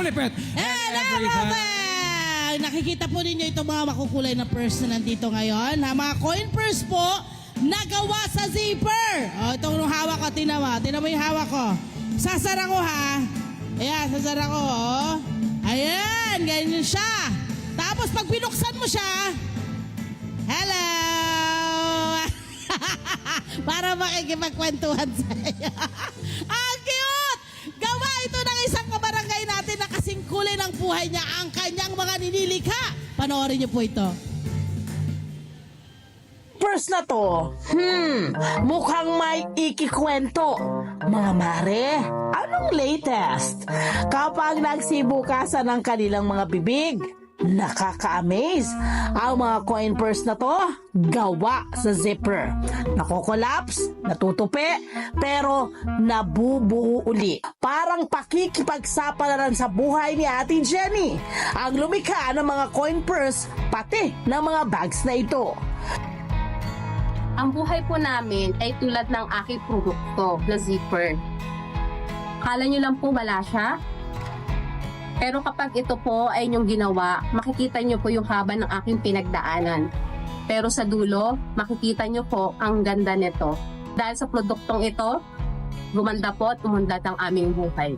Lilipet And everything! Nakikita po ninyo itong mga makukulay na purse na nandito ngayon. Ha? Mga coin purse po, nagawa sa zipper. O, itong hawak ko, tinawa. Tinawa yung hawak ko. Sasara ko ha. Ayan, sasara ko. Oh. Ayan, ganyan siya. Tapos pag binuksan mo siya, hello! Para makikipagkwentuhan sa'yo. Ang cute! Gawa ito ng isang kabarangay natin na kasing kulay ng buhay niya ang kanyang mga ninilikha. Panoorin niyo po ito. Purse na to, mukhang may ikikwento. Mga mare, anong latest? Kapag nagsibukasan ng kanilang mga bibig, nakaka-amaze. Ang mga coin purse na to, gawa sa zipper. Nakokolapse, natutupi, pero nabubuo uli. Parang pakikipagsapalaran sa buhay ni Ate Jenny. Ang lumikha ng mga coin purse, pati ng mga bags na ito. Ang buhay po namin ay tulad ng aking produkto na zipper. Akala nyo lang po wala siya? Pero kapag ito po ay inyong ginawa, makikita nyo po yung haba ng aking pinagdaanan. Pero sa dulo, makikita nyo po ang ganda nito. Dahil sa produktong ito, gumanda po at umunlad ang aming buhay.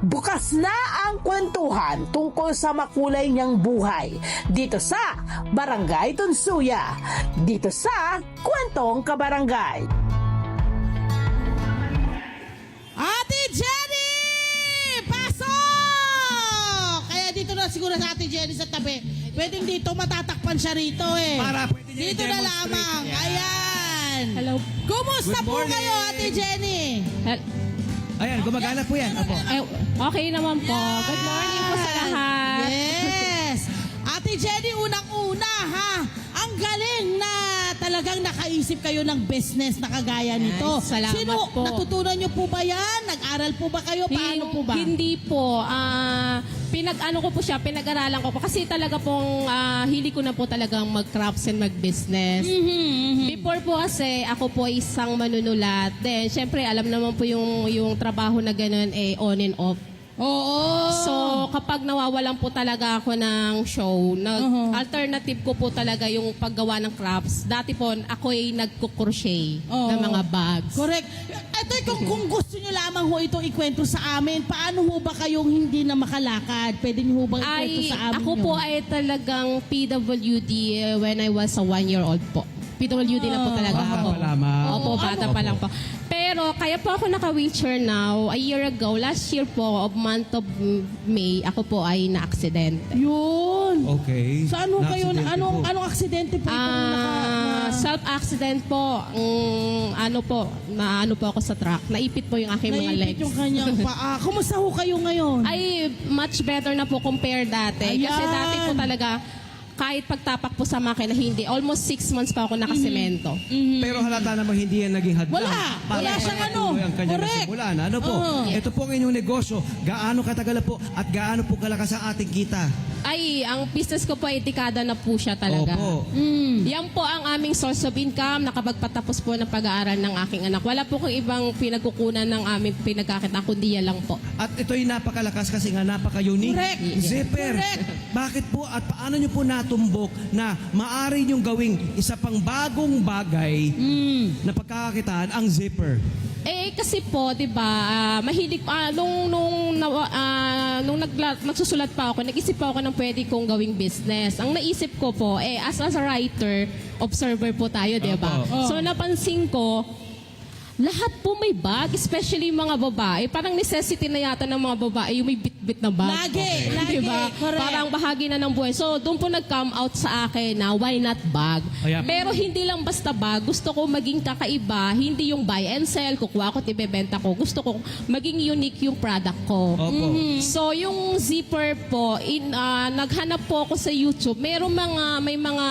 Bukas na ang kwentuhan tungkol sa makulay niyang buhay dito sa Barangay Tunsuya, dito sa Kwentong Kabarangay. Ate Jenny! Pasok! Kaya dito na siguro sa Ate Jenny sa tabi. Pwedeng dito matatakpan siya rito eh. Para pwede niya dito na i-demonstrate. lamang. Yan. Ayan. Hello. Kumusta Good po morning. kayo, Ate Jenny? Ayan, gumagana po yan. Opo. Ay, okay naman po. Good morning po sa lahat. Yes! Ate Jenny, unang-una ha, ang galing na talagang nakaisip kayo ng business na kagaya nito. Ay, salamat Sino, po. natutunan nyo po ba yan? Nag-aral po ba kayo? Paano po ba? Hindi po. Pinag-ano ko po siya, pinag-aralan ko po. Kasi talaga pong hili ko na po talagang mag-crafts and mag-business. Before po kasi, ako po isang manunulat. Then, syempre, alam naman po yung trabaho na ganun, on and off. Oo. So, kapag nawawalan po talaga ako ng show, alternative ko po talaga yung paggawa ng crafts. Dati po, ako ay nagkukrochet ng mga bags. Correct. Ito, kung gusto nyo lamang ho itong ikwento sa amin, paano ho ba kayong hindi na makalakad? Pwede nyo ho bang ikwento sa amin Ako yun? po ay talagang PWD when I was a 1-year-old po. PWD na po talaga Bata ako. pa lamang. Opo, bata pa lang po. Pero kaya po ako naka-wheelchair now. A year ago, last year po, of month of May, ako po ay na-aksidente. Yun. Okay. Saan ho kayo? Na-aksidente po. Anong aksidente po itong Self-accident po. Ano po ako sa truck. Naipit po yung aking mga naipit legs. yung kanyang paa. Kumusta ho kayo ngayon? Ay, much better na po compare dati. Ayan. Kasi dati po talaga, kahit pagtapak po sa makina, hindi. Almost 6 months pa ako nakasemento. Pero halata namang hindi yan naging hadlang. Wala. Wala siyang ipagpatuloy ang kanyang Correct. nasimulan. Ano po? Ito po ang inyong negosyo. Gaano katagal na po at gaano po kalakas ang ating kita? Ay, ang business ko po ay dekada na po siya talaga. Opo. Yan po ang aming source of income. Nakapagpatapos po ng pag-aaral ng aking anak. Wala po kung ibang pinagkukunan ng aming pinagkakita, kundi yan lang po. At ito'y napakalakas kasi nga napaka-unique. Correct. Zipper. Correct. Bakit po at paano nyo po natumbok na maaari nyong gawing isa pang bagong bagay na pagkakakitaan ang zipper? Eh kasi po, 'di ba, mahilig nung nagsusulat pa ako, nag-isip pa ako ng pwede kong gawing business. Ang naisip ko po, as a writer, observer po tayo, 'di ba? Opo. So napansin ko, lahat po may bag, especially yung mga babae. Parang necessity na yata ng mga babae yung may bit-bit na bag. Lagi, lagi. Diba? Correct. Parang bahagi na ng buhay. So, doon po nag-come out sa akin na why not bag? Ayan. Pero hindi lang basta bag. Gusto ko maging kakaiba. Hindi yung buy and sell. Kukuha ko, ibebenta ko. Gusto ko maging unique yung product ko. Opo. So, yung zipper po, naghanap po ako sa YouTube. May mga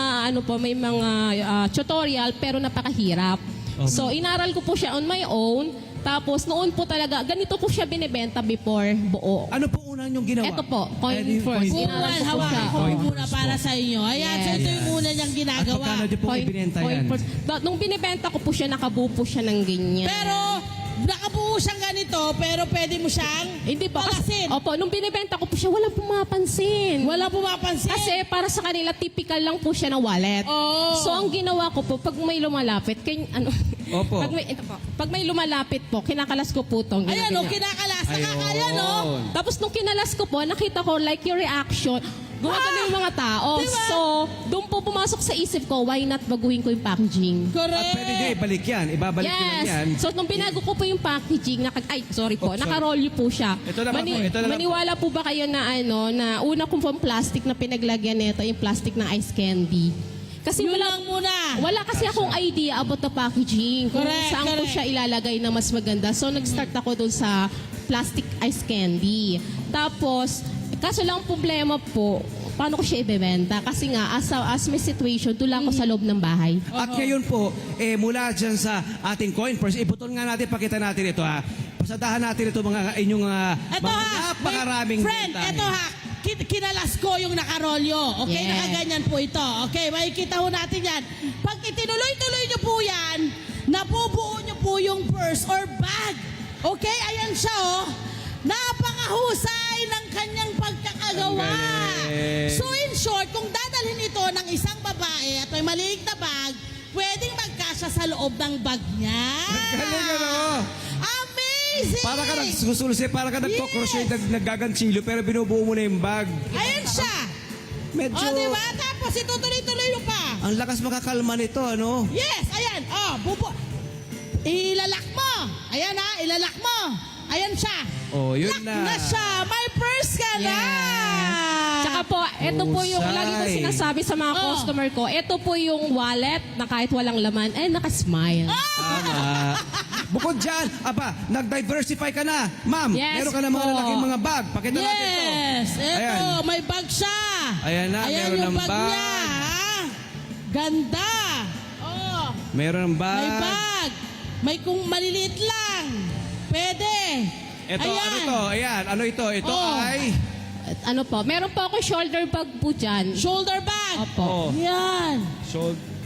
tutorial pero napakahirap. So, inaral ko po siya on my own. Tapos, noon po talaga, ganito po siya binibenta before buo. Ano po unang nyong ginawa? Ito po, coin Pwede- first. coin Inaral first. ko po Hawakan siya. ko Coin muna first para po. sa inyo. Ayan, so ito yung una niyang At ginagawa. pagkano nyo po ibinenta yan? Nung binibenta ko po siya, nakabuo po siya ng ganyan. Pero, nakabuo siyang ganito, pero pwede mo siyang Hindi ba? palasin. Opo, nung binibenta ko po siya, walang pumapansin. Wala pumapansin. Kasi para sa kanila, typical lang po siya na wallet. Oo. So, ang ginawa ko po, pag may lumalapit, Opo. pag may lumalapit po, kinakalas ko po itong Ayan, o, kinakalas. Nakakaya, no? Tapos nung kinalas ko po, nakita ko like your reaction, gumagano yung mga tao. Diba? So, doon po pumasok sa isip ko, why not baguhin ko yung packaging? At Correct. pwede nyo ibalik yan. Ibabalik nyo lang yan. So, nung binago ko po yung packaging, sorry po, Sorry. nakarolyo po siya. Ito naman po, ito naman maniwala po ba kayo na na una kong pong plastic na pinaglagyan nito, yung plastic ng ice candy? Kasi Yun wala, lang muna. wala kasi akong idea about the packaging. Kung Correct, saan ko correct. siya ilalagay na mas maganda. So, nag-start ako dun sa plastic ice candy. Tapos, kaso lang problema po, paano ko siya ibebenta? Kasi nga, as may situation, doon lang ako sa loob ng bahay. At ngayon po, mula dyan sa ating coin purse, ibutol nga natin, pakita natin ito ha. Pasadahan natin ito mga inyong Ito mga ha. napakaraming Friend, bentahe. ito ha. Kinalas ko yung nakarolyo. Okay, Yes. nakaganyan po ito. Okay, makikita ho natin yan. Pag itinuloy-tuloy nyo po yan, nabubuo nyo po yung purse or bag. Okay, ayan siya oh. Napakahusay ng kanyang pagkakagawa. Ang galing. So in short, kung dadalhin ito ng isang babae at may maliit na bag, pwedeng magkasya sa loob ng bag niya. Ang galing, ano? Amazing! Para ka nagsusulse, para ka nagko-crochet, naggaganchilo, pero binubuo mo na yung bag. Ayan siya. Medyo, O, diba? Tapos itutuloy-tuloy mo pa. ang lakas makakalma nito, ano? Yes, ayan. Oh, ilalak mo. Ayan ha, ilalak mo. Ayan siya. Oh, yun Lock na. na siya. May purse ka na. Tsaka po, ito po yung Husay. lagi ko sinasabi sa mga Oh. customer ko, ito po yung wallet na kahit walang laman, nakasmile. Tama. Bukod dyan, nag-diversify ka na. Ma'am, Yes meron ka na mga po. lalaking mga bag. Pakita natin ito. Yes, ito. Ayan. May bag siya. Ayan na, Ayan meron yung ng bag bag. niya. ha? Ganda. Oh, Meron ng bag. may bag. May kung maliliit lang. Pwede. Ito, Ayan. ano ito? Ayan, ano ito? Ito Oh. ay... Ano po, meron po ako shoulder bag po dyan. Shoulder bag. Oh. Opo. Yan.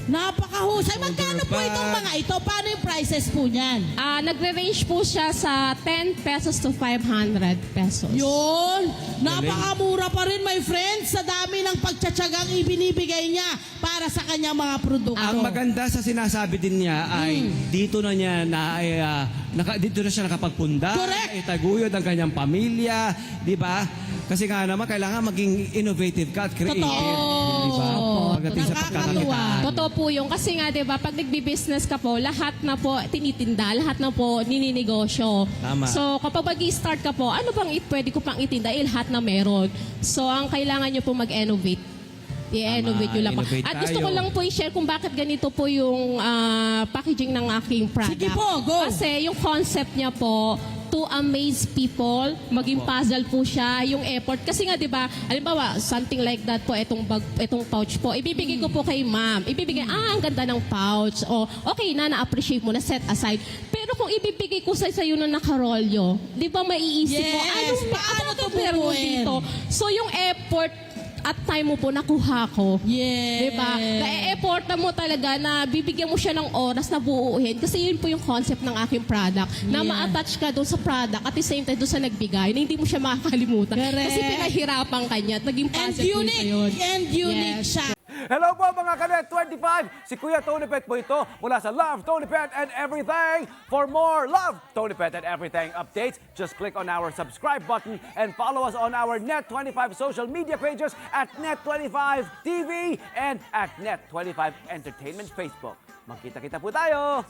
Napakahusay. Shoulder Magkano po bag. itong mga ito? Paano yung prices po niyan? Nagre-range po siya sa 10 pesos to 500 pesos. Yun. Napakamura pa rin, my friends, sa dami ng pagtsatsagang ibinibigay niya para sa kanyang mga produkto. Ang maganda sa sinasabi din niya ay dito na niya dito na siya nakapagpunda, Correct. itaguyod ang kanyang pamilya, di ba? Kasi nga naman kailangan maging innovative ka at creative, Totoo. di ba? Pagdating sa Nakakatuwa. pagkakakitaan. Totoo po yung kasi nga 'di ba pag nagbi-business ka po, lahat na po tinitinda, lahat na po nininegosyo. Tama. So kapag mag-start ka po, ano bang pwede ko pang itinda? Lahat na meron. So ang kailangan niyo po mag-innovate. I-innovate Tama, nyo lang po. innovate At gusto ko tayo. lang po i-share kung bakit ganito po yung packaging ng aking product. Sige po, go. Kasi yung concept niya po, to amaze people, maging puzzle po siya, yung effort. Kasi nga, di ba, halimbawa, something like that po, itong bag, itong pouch po, ibibigay ko po kay ma'am. Ibibigay, ang ganda ng pouch. O, okay na-appreciate mo na, set aside. Pero kung ibibigay ko sa sa'yo na nakarolyo, di ba maiisip mo, Yes, paano to meron mo bubuin? dito? So, yung effort at time mo po nakuha ko. Yes. Diba? Na-effort mo talaga na bibigyan mo siya ng oras na buuhin kasi yun po yung concept ng aking product. Na Yeah. ma-attach ka doon sa product at the same time doon sa nagbigay na hindi mo siya makakalimutan. Correct. Kasi pinahirapan ka niya at naging And concept mo unique. yun. And unique Yes. siya. Hello po mga Kanet 25! Si Kuya Tony Pet po ito mula sa Love, Tony Pet and Everything. For more Love, Tony Pet and Everything updates, just click on our subscribe button and follow us on our Net25 social media pages at Net25 TV and at Net25 Entertainment Facebook. Magkita-kita po tayo!